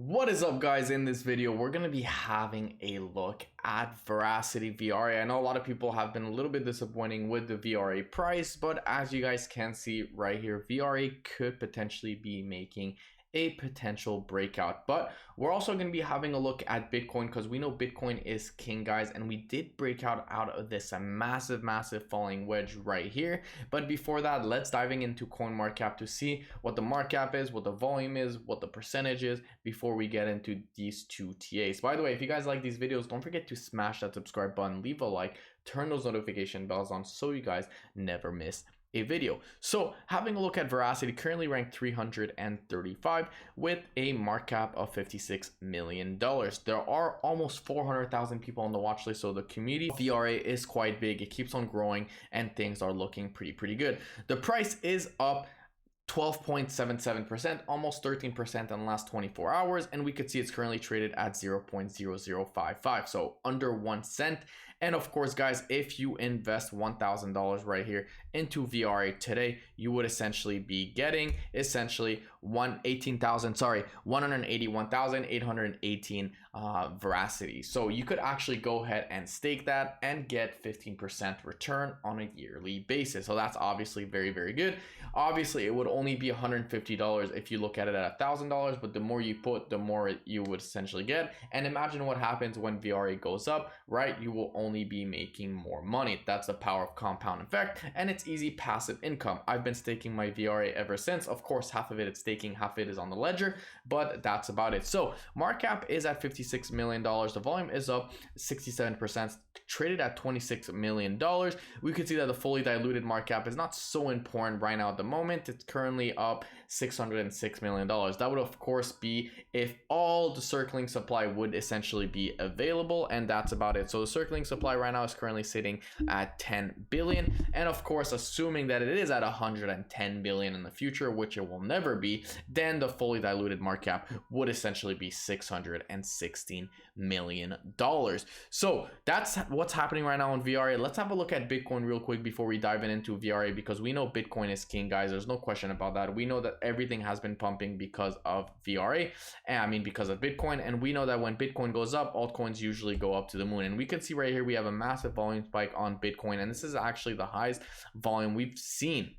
What is up, guys? In this video we're going to be having a look at Verasity VRA. I know a lot of people have been a little bit disappointing with the VRA price, but as you guys can see right here, VRA could potentially be making a potential breakout. But we're also going to be having a look at Bitcoin because we know Bitcoin is king, guys, and we did break out of this massive falling wedge right here. But before that, let's diving into CoinMarketCap to see what the market cap is, what the volume is, what the percentage is before we get into these two TAs. By the way, if you guys like these videos, don't forget to smash that subscribe button, leave a like, turn those notification bells on so you guys never miss a video. So having a look at Verasity, currently ranked 335 with a market cap of $56 million. There are almost 400,000 people on the watch list, so the community VRA is quite big. It keeps on growing and things are looking pretty good. The price is up 12.77%, almost 13% in the last 24 hours, and we could see it's currently traded at 0.0055, so under 1 cent. And of course, guys, if you invest $1,000 right here into VRA today, you would essentially be getting essentially 181,818 Veracity. So you could actually go ahead and stake that and get 15% return on a yearly basis. So that's obviously very good. Obviously, it would only be $150 if you look at it at $1,000, but the more you put, the more you would essentially get. And imagine what happens when VRA goes up, right? You will only be making more money. That's the power of compound effect, and it's easy passive income. I've been staking my VRA ever since. Of course, half of it it's staking, half of it is on the ledger, but that's about it. So market cap is at $56 million. The volume is up 67%, traded at $26 million. We could see that the fully diluted market cap is not so important right now at the moment. It's currently up $606 million. That would of course be if all the circling supply would essentially be available, and that's about it. So the circling supply right now is currently sitting at 10 billion, and of course assuming that it is at 110 billion in the future, which it will never be, then the fully diluted market cap would essentially be $616 million. So that's what's happening right now in VRA. Let's have a look at Bitcoin real quick before we dive into VRA, because we know Bitcoin is king, guys. There's no question about that. We know that everything has been pumping because of VRA, and I mean because of Bitcoin, and we know that when Bitcoin goes up, altcoins usually go up to the moon. And we can see right here we have a massive volume spike on Bitcoin, and this is actually the highest volume we've seen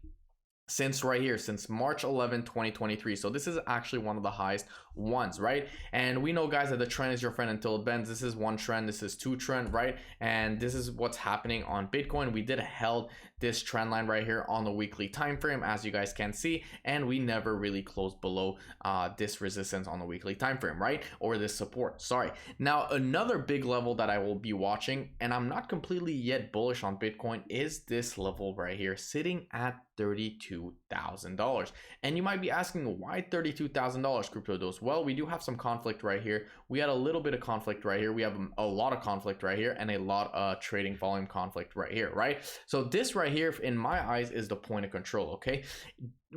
since right here, since March 11, 2023. So this is actually one of the highest ones, right? And we know, guys, that the trend is your friend until it bends. This is one trend, this is two trend, right? And this is what's happening on Bitcoin. We did held this trend line right here on the weekly time frame, as you guys can see, and we never really closed below this resistance on the weekly time frame, right? Or this support, sorry. Now another big level that I will be watching, and I'm not completely yet bullish on Bitcoin, is this level right here, sitting at $32,000. And you might be asking, why $32,000, Crypto Dose? Well, we do have some conflict right here. We had a little bit of conflict right here. We have a lot of conflict right here, and a lot of trading volume conflict right here, right? So this right here, in my eyes, is the point of control. Okay,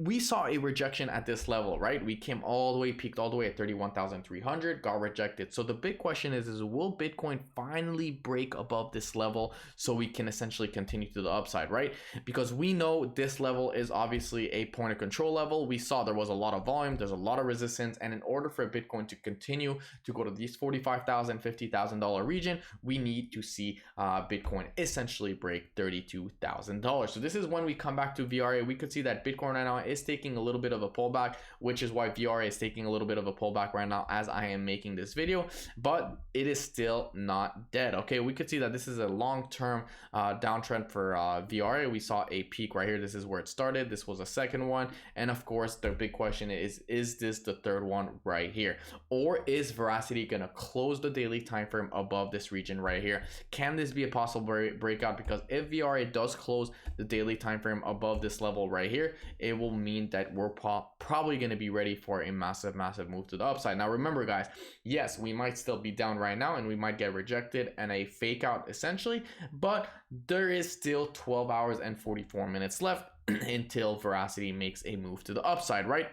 we saw a rejection at this level, right? We came all the way, peaked all the way at 31,300, got rejected. So the big question is will Bitcoin finally break above this level so we can essentially continue to the upside, right? Because we know this level is obviously a point of control level. We saw there was a lot of volume, there's a lot of resistance, and in order for Bitcoin to continue to go to these $45,000, $50,000 region, we need to see Bitcoin essentially break $32,000. So this is when we come back to VRA. We could see that Bitcoin right now is taking a little bit of a pullback, which is why VRA is taking a little bit of a pullback right now as I am making this video, but it is still not dead. Okay, we could see that this is a long-term downtrend for VRA. We saw a peak right here. This is where it started. This was a second one, and of course the big question is this the third one right here, or is Veracity gonna close the daily time frame above this region right here? Can this be a possible breakout? Because if VRA does close the daily time frame above this level right here, it will mean that we're probably going to be ready for a massive move to the upside. Now remember, guys, yes, we might still be down right now and we might get rejected and a fake out essentially, but there is still 12 hours and 44 minutes left until Veracity makes a move to the upside, right?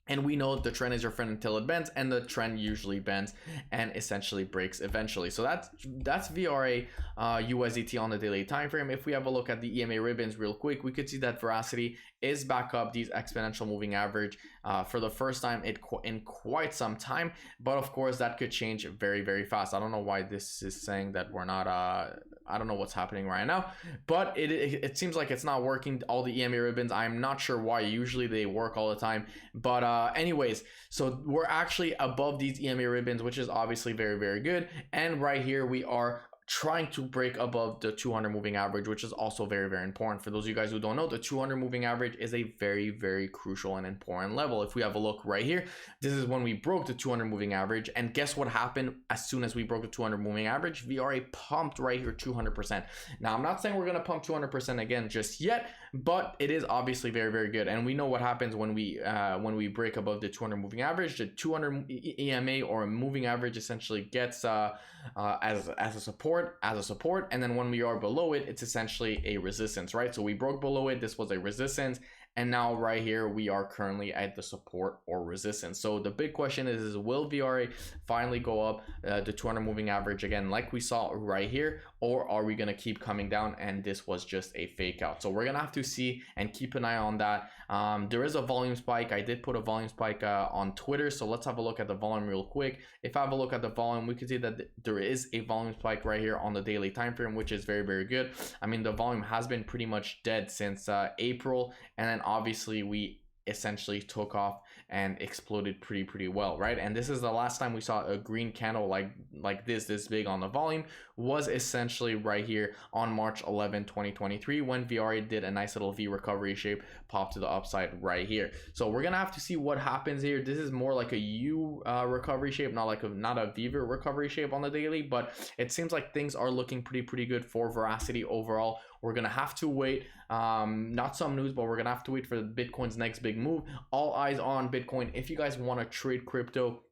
And we know the trend is your friend until it bends, and the trend usually bends and essentially breaks eventually. So that's VRA USDT on the daily time frame. If we have a look at the EMA ribbons real quick, we could see that Verasity is back up these exponential moving average for the first time in quite some time. But of course, that could change very, very fast. I don't know why this is saying that we're not I don't know what's happening right now, but it seems like it's not working. All the EMA ribbons, I'm not sure why. Usually they work all the time, but anyways, so we're actually above these EMA ribbons, which is obviously very, very good. And right here we are trying to break above the 200 moving average, which is also very, very important. For those of you guys who don't know, the 200 moving average is a very, very crucial and important level. If we have a look right here, this is when we broke the 200 moving average, and guess what happened as soon as we broke the 200 moving average? VRA pumped right here 200%. Now, I'm not saying we're gonna pump 200% again just yet, but it is obviously very, very good. And we know what happens when we break above the 200 moving average. The 200 EMA or a moving average essentially gets as a support, and then when we are below it, it's essentially a resistance, right? So we broke below it, this was a resistance, and now right here we are currently at the support or resistance. So the big question is will VRA finally go up the 200 moving average again like we saw right here, or are we going to keep coming down and this was just a fake out? So we're gonna have to see and keep an eye on that. There is a volume spike. I did put a volume spike on Twitter, so let's have a look at the volume real quick. If I have a look at the volume, we can see that there is a volume spike right here on the daily time frame, which is very, very good. I mean, the volume has been pretty much dead since April, and then obviously we essentially took off and exploded pretty well, right? And this is the last time we saw a green candle like this big on the volume, was essentially right here on March 11, 2023, when VRA did a nice little V recovery shape, pop to the upside right here. So we're gonna have to see what happens here. This is more like a U recovery shape, not a V recovery shape on the daily, but it seems like things are looking pretty good for Verasity overall. We're gonna have to wait, not some news, but we're gonna have to wait for Bitcoin's next big move. All eyes on Bitcoin. If you guys want to trade crypto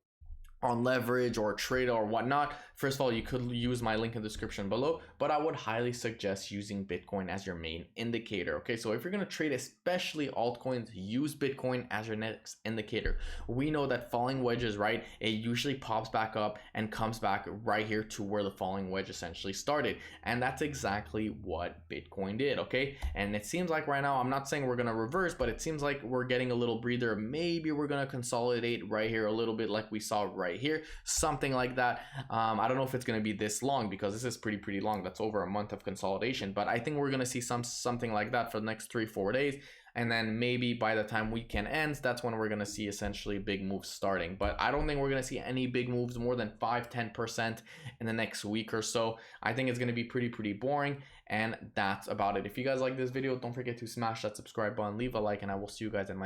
on leverage or trade or whatnot, first of all, you could use my link in the description below, but I would highly suggest using Bitcoin as your main indicator. Okay, so if you're going to trade especially altcoins, use Bitcoin as your next indicator. We know that falling wedges, right, it usually pops back up and comes back right here to where the falling wedge essentially started, and that's exactly what Bitcoin did. Okay, and it seems like right now, I'm not saying we're going to reverse, but it seems like we're getting a little breather. Maybe we're going to consolidate right here a little bit like we saw right here, something like that. I don't know if it's going to be this long, because this is pretty long. That's over a month of consolidation, but I think we're going to see something like that for the next 3-4 days, and then maybe by the time weekend ends, that's when we're going to see essentially big moves starting. But I don't think we're going to see any big moves more than 5-10% in the next week or so. I think it's going to be pretty boring, and that's about it. If you guys like this video, don't forget to smash that subscribe button, leave a like, and I will see you guys in my next